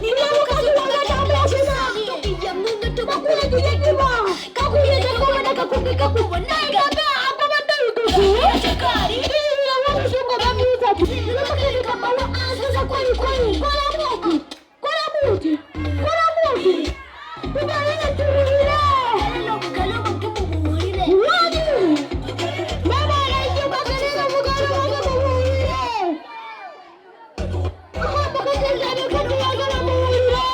Niliamka kuangalia tabia sana. Tukija Mungu tukakula tujekima. Kakuye kakua na kakuke kakua. Naika hapa madogo. Chakari. Ili wangu sungo bamuza. Nilipaka kama waanza kweli kweli. Kola muti. Kola muti. Kola muti. Tunaenda tulia. Kaloma kama muhire. Wadi. Mama anajua kaloma mugalo kama muhire. Hapa kakazani kama kama muhire.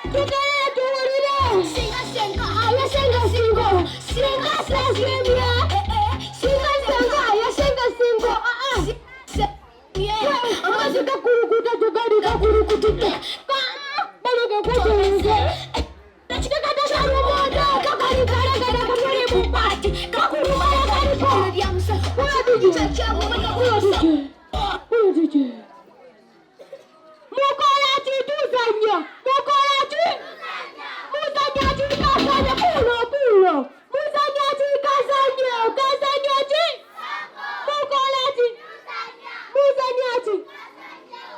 Tukaenda tulia. Singa singa haya singa singo. Singa singa. Singa singa haya singa singo. Amazika kurukuta tukadi kakurukutite. Baloga kujenze. Nachikakata sharumoda kakari karagara kamuri bupati. Kakurumaya karipo. Diamsa. Uradiji chachabu makakuyosa. Uradiji. Mukolati tuzanya. Mukolati. Muzanyati kasanya pulo pulo. Muzanyati kasanya. Kasanyati. Mukolati. Muzanyati.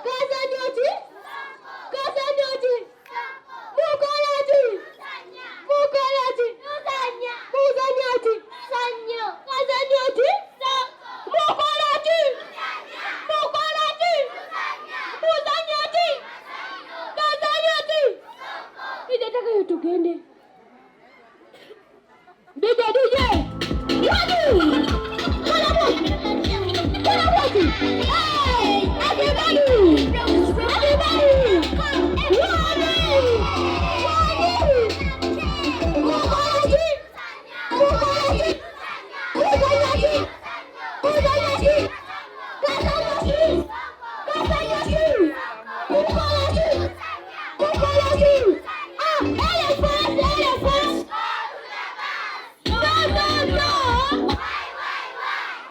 Kasanyati. Kasanyati. Mukolati. Mukolati. Muzanyati. Sanyo. Kasanyati. Mukolati. Mukolati. Muzanyati. Kasanyati. Nitataka hiyo tugende. DJ. Wadi. Hey, everybody!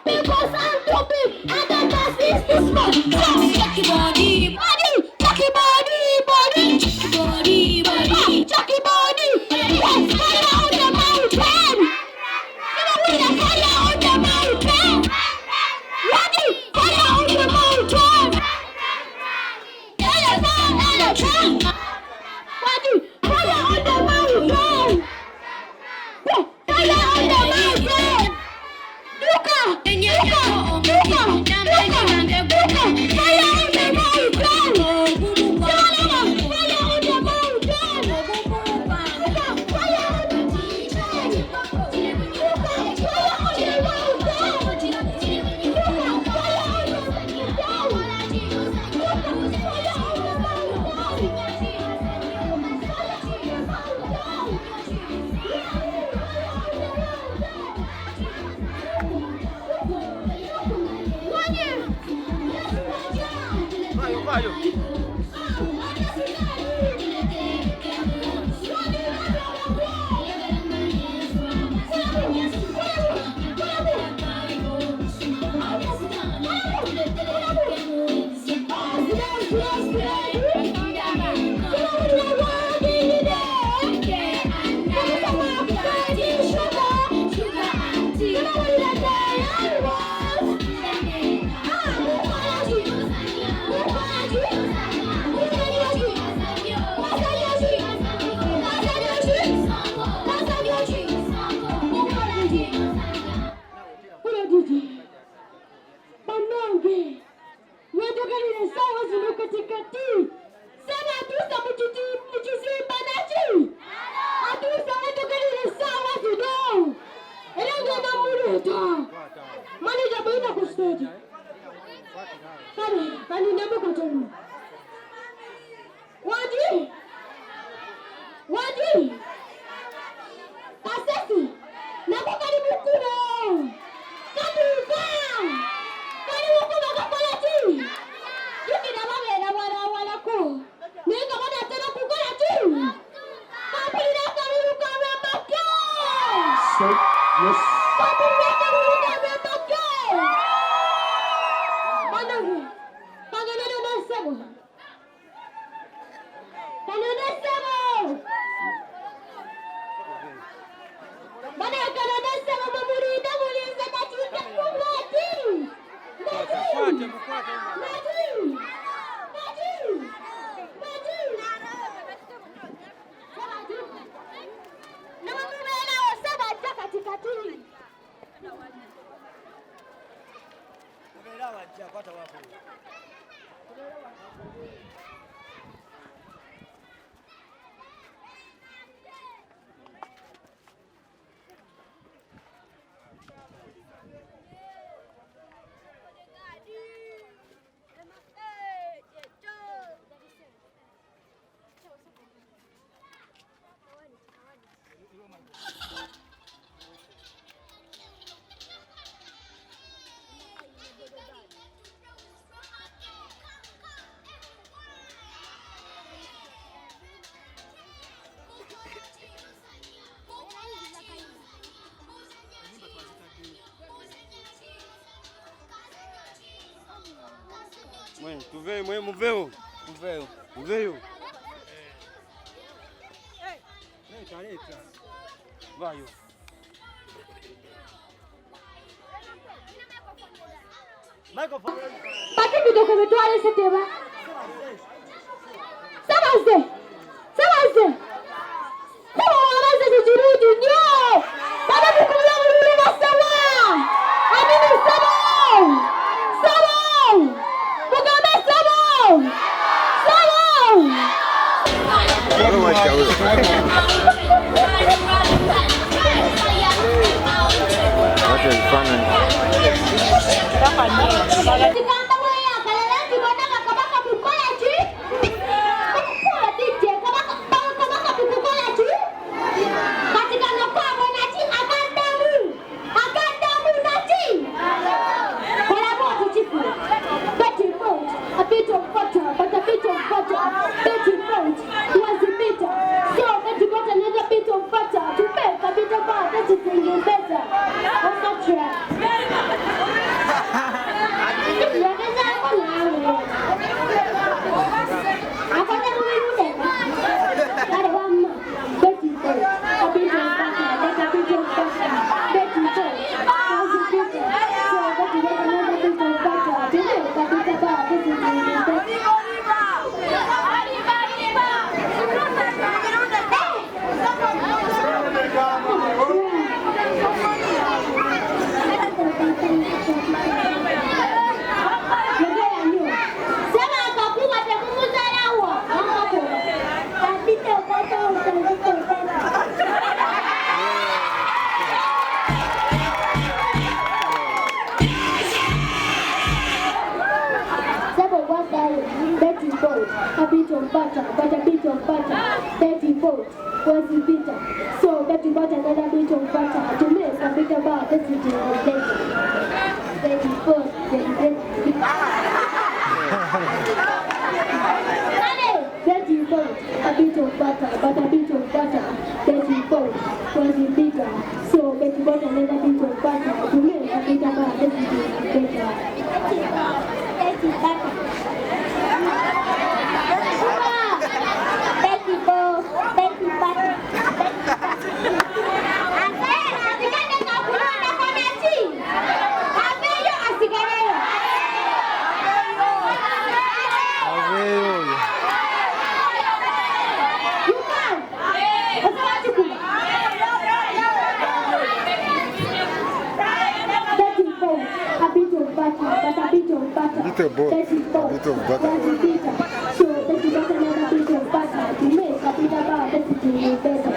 Because I'm too big and the bus is too small. Chucky body, chucky body, chucky body, chucky body. Let's fire on the mountain. We are fire on the mountain. Ready, fire on the mountain. Elephant. Ready, fire on the mountain. Fire on the mountain. Wadi. Asesi. Nako karibu kuno. Karibu. Karibu kuno kakolati. Yuki na wala ko. Nika mwana tena kukolati. Kapulina karibu kama maka. So, yes. Kapulina karibu kama maka. Manangu. Panganano na Ssebo. Kanana Ssebo. Mana kanana Ssebo mamurida muliza katika kumati. Mati. Tu veio, moveu. Veio. Vai. Pati video kumetwale seteba. Sabaze. Sabaze zijirudu nyo. Baba kukumula mulima sawa. Amini sawa. Mugame sawa. What is funny? a bit of butter, but a bit of butter, dirty boat was bitter. So that you got another bit of butter to make a bit about the city of dirty boat, dirty boat, a bit of butter, but a bit of butter, dirty boat was bitter. So that you got another bit of butter to make a bit about the city of dirty butter. Little boat, a bit of butter. So that you got another bit of butter to make a bit about the city better.